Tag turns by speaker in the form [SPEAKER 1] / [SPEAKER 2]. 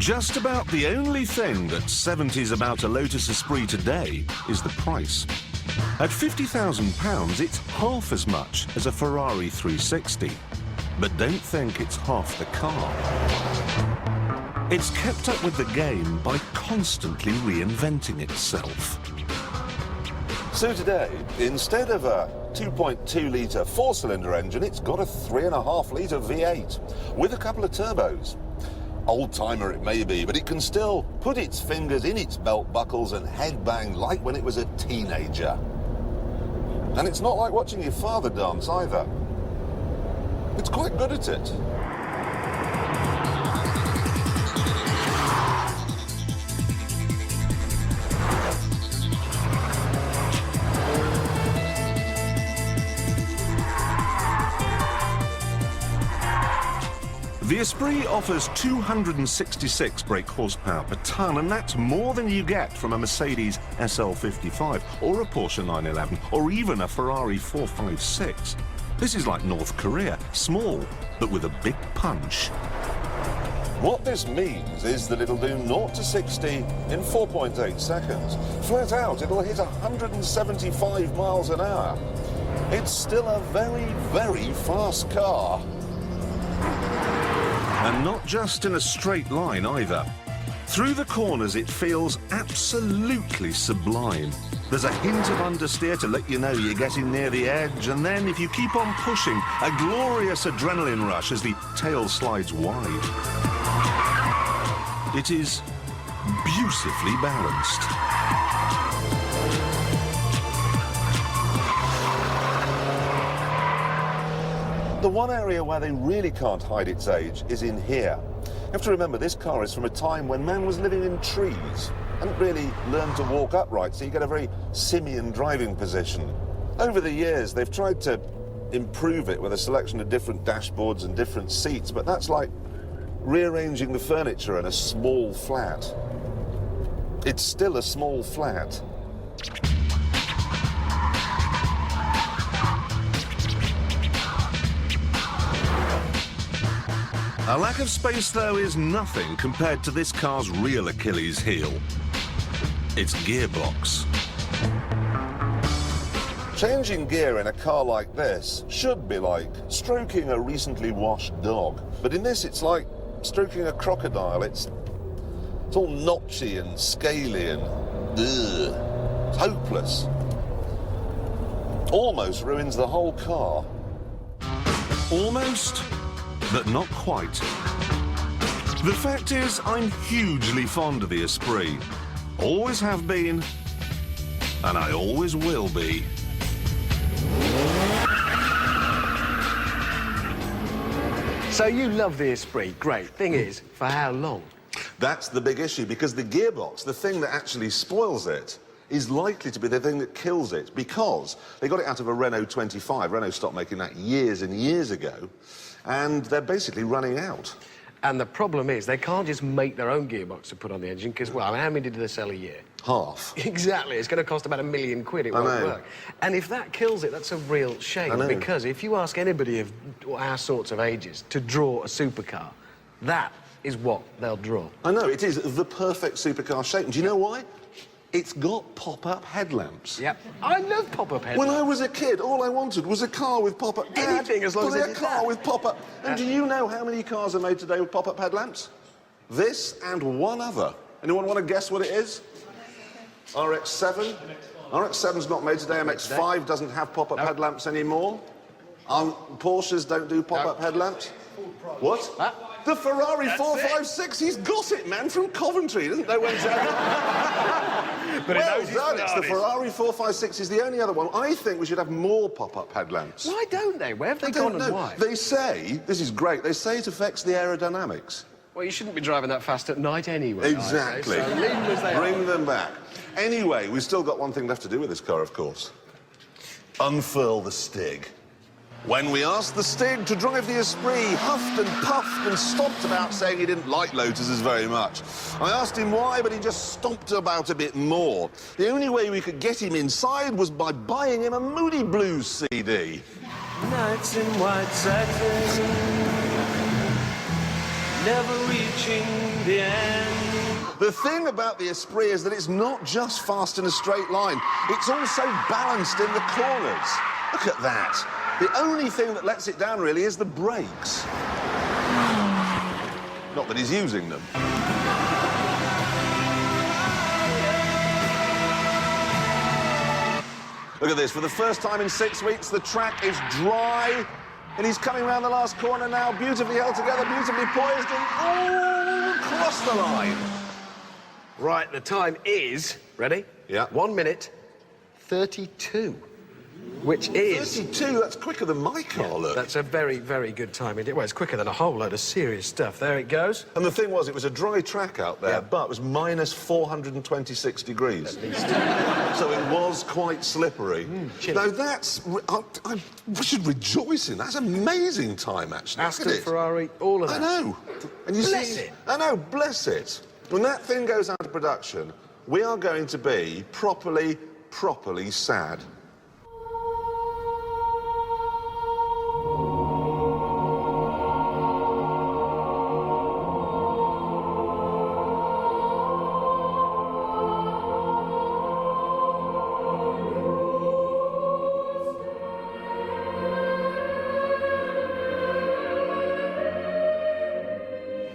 [SPEAKER 1] Just about the only thing that's 70s about a Lotus Esprit today is the price. At £50,000, it's half as much as a Ferrari 360. But don't think it's half the car. It's kept up with the game by constantly reinventing itself.
[SPEAKER 2] So today, instead of a 2.2-litre four-cylinder engine, it's got a 3.5-litre V8 with a couple of turbos. Old-timer it may be, but it can still put its fingers in its belt buckles and headbang like when it was a teenager. And it's not like watching your father dance either. It's quite good at it.
[SPEAKER 1] The Esprit offers 266 brake horsepower per tonne, and that's more than you get from a Mercedes SL55 or a Porsche 911 or even a Ferrari 456. This is like North Korea, small, but with a big punch.
[SPEAKER 2] What this means is that it'll do 0 to 60 in 4.8 seconds. Flat out, it'll hit 175 miles an hour. It's still a very, very fast car.
[SPEAKER 1] And not just in a straight line either. Through the corners, it feels absolutely sublime. There's a hint of understeer to let you know you're getting near the edge, and then if you keep on pushing, a glorious adrenaline rush as the tail slides wide. It is beautifully balanced.
[SPEAKER 2] The one area where they really can't hide its age is in here. You have to remember, this car is from a time when man was living in trees. Hadn't really learned to walk upright, so you get a very simian driving position. Over the years, they've tried to improve it with a selection of different dashboards and different seats, but that's like rearranging the furniture in a small flat. It's still a small flat.
[SPEAKER 1] A lack of space, though, is nothing compared to this car's real Achilles heel. Its gearbox.
[SPEAKER 2] Changing gear in a car like this should be like stroking a recently washed dog. But in this, it's like stroking a crocodile. It's all notchy and scaly and ugh. It's hopeless. Almost ruins the whole car.
[SPEAKER 1] Almost, but not quite. The fact is, I'm hugely fond of the Esprit. Always have been, and I always will be.
[SPEAKER 3] So you love the Esprit, great. Thing is, for how long?
[SPEAKER 2] That's the big issue, because the gearbox, the thing that actually spoils it, is likely to be the thing that kills it, because they got it out of a Renault 25. Renault stopped making that years and years ago, and they're basically running out.
[SPEAKER 3] And the problem is, they can't just make their own gearbox to put on the engine, because, well, how many did they sell a year?
[SPEAKER 2] Half.
[SPEAKER 3] Exactly. It's going to cost about £1 million quid. It won't work. And if that kills it, that's a real shame. Because if you ask anybody of our sorts of ages to draw a supercar, that is what they'll draw.
[SPEAKER 2] I know, it is the perfect supercar shape. And do you know why? It's got pop-up headlamps.
[SPEAKER 3] Yep. I love pop-up headlamps.
[SPEAKER 2] When I was a kid, all I wanted was a car with pop-up.
[SPEAKER 3] Anything, as long as it's
[SPEAKER 2] a car with pop-up. And do you know how many cars are made today with pop-up headlamps? This and one other. Anyone want to guess what it is? RX-7? RX-7's not made today. MX-5 doesn't have pop-up headlamps anymore. Porsches don't do pop-up headlamps. What?
[SPEAKER 3] Huh?
[SPEAKER 2] The Ferrari 456, he's got it, man, from Coventry. He doesn't know when to...
[SPEAKER 3] But
[SPEAKER 2] well done, it's the Ferrari 456 is the only other one. I think we should have more pop-up headlamps.
[SPEAKER 3] Why don't they? Where have they gone and why?
[SPEAKER 2] They say, this is great, they say it affects the aerodynamics.
[SPEAKER 3] Well, you shouldn't be driving that fast at night anyway.
[SPEAKER 2] Exactly.
[SPEAKER 3] So leave them as they are.
[SPEAKER 2] Bring them back. Anyway, we've still got one thing left to do with this car, of course. Unfurl the Stig. When we asked the Stig to drive the Esprit, he huffed and puffed and stomped about saying he didn't like Lotuses very much. I asked him why, but he just stomped about a bit more. The only way we could get him inside was by buying him a Moody Blues CD.
[SPEAKER 4] Nights in white satin,
[SPEAKER 3] never reaching the end.
[SPEAKER 2] The thing about the Esprit is that it's not just fast in a straight line, it's also balanced in the corners. Look at that. The only thing that lets it down, really, is the brakes. Not that he's using them. Look at this. For the first time in 6 weeks, the track is dry. And he's coming around the last corner now, beautifully held together, beautifully poised, and all across the line.
[SPEAKER 3] Right, the time is, ready?
[SPEAKER 2] Yeah.
[SPEAKER 3] 1 minute, 32. Which is...
[SPEAKER 2] 32, that's quicker than my car, look.
[SPEAKER 3] That's a very, very good time. Well, it's quicker than a whole load of serious stuff. There it goes.
[SPEAKER 2] And the thing was, it was a dry track out there,
[SPEAKER 3] Yeah.
[SPEAKER 2] but it was minus 426 degrees.
[SPEAKER 3] At least.
[SPEAKER 2] So it was quite slippery.
[SPEAKER 3] chilly.
[SPEAKER 2] Now, that's... we should rejoice in. That's amazing time, actually. Look
[SPEAKER 3] Aston,
[SPEAKER 2] at it.
[SPEAKER 3] Ferrari, all of
[SPEAKER 2] I
[SPEAKER 3] that.
[SPEAKER 2] know. And you
[SPEAKER 3] Bless
[SPEAKER 2] see...
[SPEAKER 3] it.
[SPEAKER 2] I know, bless it. When that thing goes out of production, we are going to be properly sad.